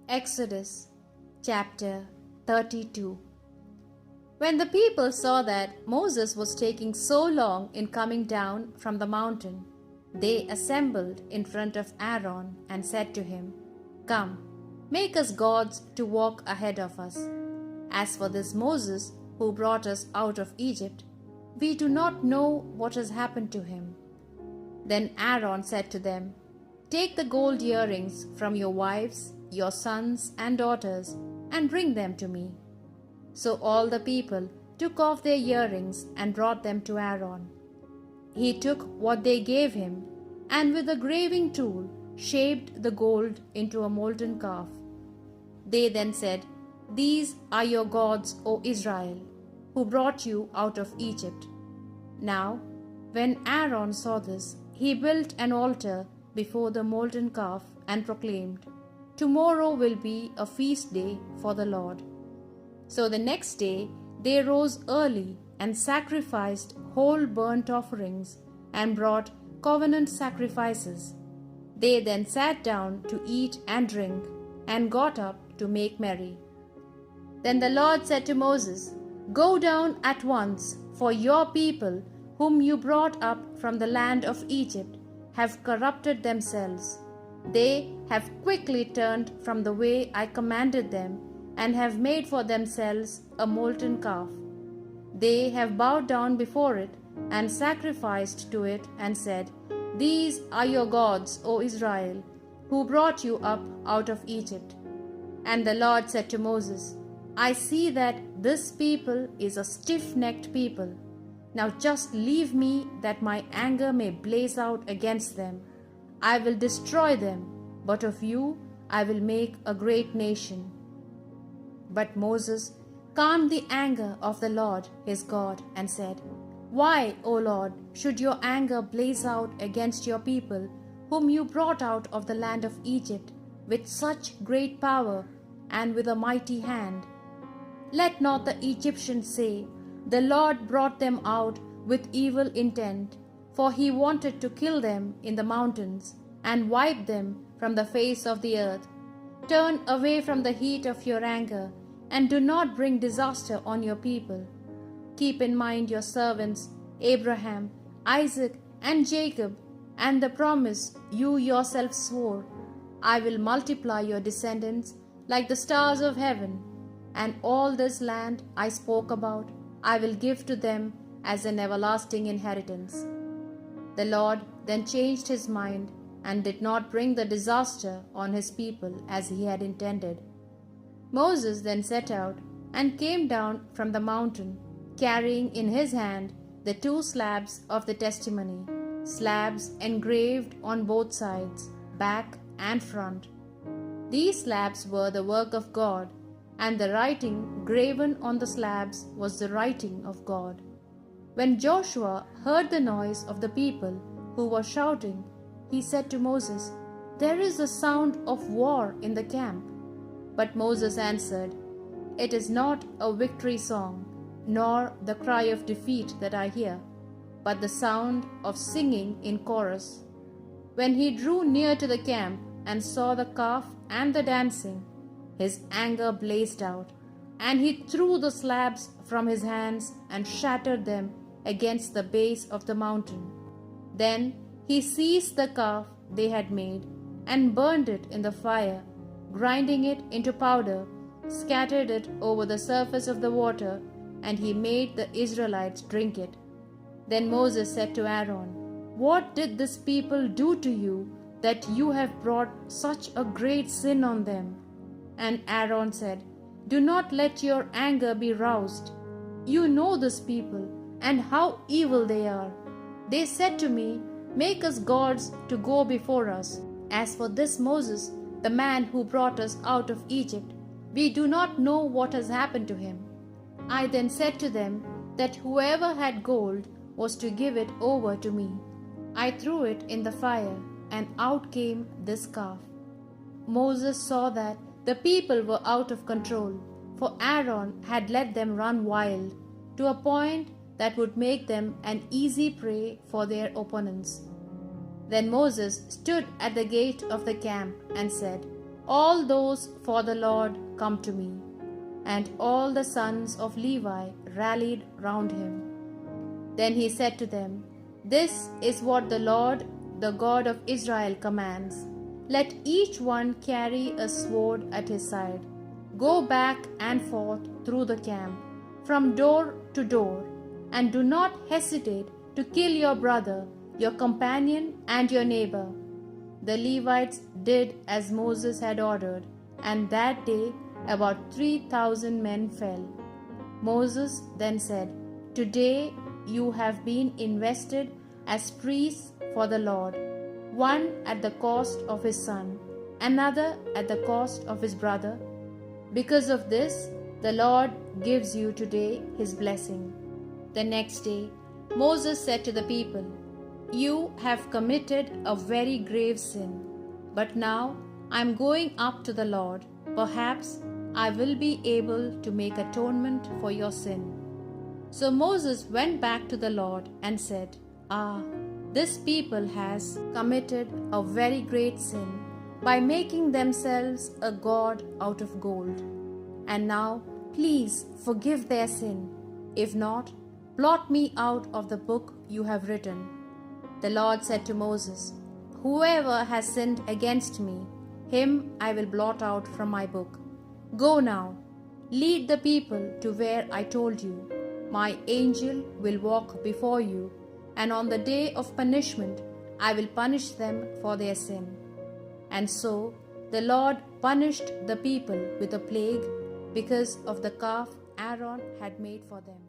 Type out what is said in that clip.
Exodus chapter 32. When the people saw that Moses was taking so long in coming down from the mountain, they assembled in front of Aaron and said to him, "Come, make us gods to walk ahead of us. As for this Moses who brought us out of Egypt, we do not know what has happened to him." Then Aaron said to them, "Take the gold earrings from your wives, your sons and daughters, and bring them to me." So all the people took off their earrings and brought them to Aaron. He took what they gave him, and with a graving tool shaped the gold into a molten calf. They then said, "These are your gods, O Israel, who brought you out of Egypt." Now, when Aaron saw this, he built an altar before the molten calf and proclaimed, "Tomorrow will be a feast day for the Lord." So the next day they rose early and sacrificed whole burnt offerings and brought covenant sacrifices. They then sat down to eat and drink and got up to make merry. Then the Lord said to Moses, "Go down at once, for your people, whom you brought up from the land of Egypt, have corrupted themselves. They have quickly turned from the way I commanded them and have made for themselves a molten calf. They have bowed down before it and sacrificed to it and said, 'These are your gods, O Israel, who brought you up out of Egypt.'" And the Lord said to Moses, "I see that this people is a stiff-necked people. Now just leave me that my anger may blaze out against them. I will destroy them, but of you I will make a great nation." But Moses calmed the anger of the Lord his God and said, "Why, O Lord, should your anger blaze out against your people, whom you brought out of the land of Egypt with such great power and with a mighty hand? Let not the Egyptians say, 'The Lord brought them out with evil intent,' for he wanted to kill them in the mountains and wipe them from the face of the earth. Turn away from the heat of your anger and do not bring disaster on your people. Keep in mind your servants Abraham, Isaac, and Jacob, and the promise you yourself swore. I will multiply your descendants like the stars of heaven, and all this land I spoke about I will give to them as an everlasting inheritance." The Lord then changed his mind and did not bring the disaster on his people as he had intended. Moses then set out and came down from the mountain, carrying in his hand the 2 slabs of the testimony, slabs engraved on both sides, back and front. These slabs were the work of God, and the writing graven on the slabs was the writing of God. When Joshua heard the noise of the people who were shouting, he said to Moses, "There is a sound of war in the camp." But Moses answered, "It is not a victory song, nor the cry of defeat that I hear, but the sound of singing in chorus." When he drew near to the camp and saw the calf and the dancing, his anger blazed out, and he threw the slabs from his hands and shattered them against the base of the mountain. Then he seized the calf they had made and burned it in the fire, grinding it into powder, scattered it over the surface of the water, and he made the Israelites drink it. Then Moses said to Aaron, "What did this people do to you that you have brought such a great sin on them?" And Aaron said, "Do not let your anger be roused. You know this people and how evil they are. They said to me, 'Make us gods to go before us.' As for this Moses, the man who brought us out of Egypt, we do not know what has happened to him." I then said to them that whoever had gold was to give it over to me. I threw it in the fire, and out came this calf. Moses saw that the people were out of control, for Aaron had let them run wild, to a point that would make them an easy prey for their opponents. Then Moses stood at the gate of the camp and said, All those for the Lord come to me. And all the sons of Levi rallied round him. Then he said to them, This is what the Lord, the God of Israel, commands. Let each one carry a sword at his side. Go back and forth through the camp, from door to door, and do not hesitate to kill your brother, your companion, and your neighbor. The Levites did as Moses had ordered, and that day about 3,000 men fell. Moses then said, Today you have been invested as priests for the Lord, one at the cost of his son, another at the cost of his brother. Because of this, the Lord gives you today his blessing. The next day, Moses said to the people, You have committed a very grave sin, but now I am going up to the Lord. Perhaps I will be able to make atonement for your sin. So Moses went back to the Lord and said, This people has committed a very great sin by making themselves a god out of gold. And now, please forgive their sin. If not, blot me out of the book you have written. The Lord said to Moses, Whoever has sinned against me, him I will blot out from my book. Go now, lead the people to where I told you. My angel will walk before you, and on the day of punishment I will punish them for their sin. And so the Lord punished the people with a plague because of the calf Aaron had made for them.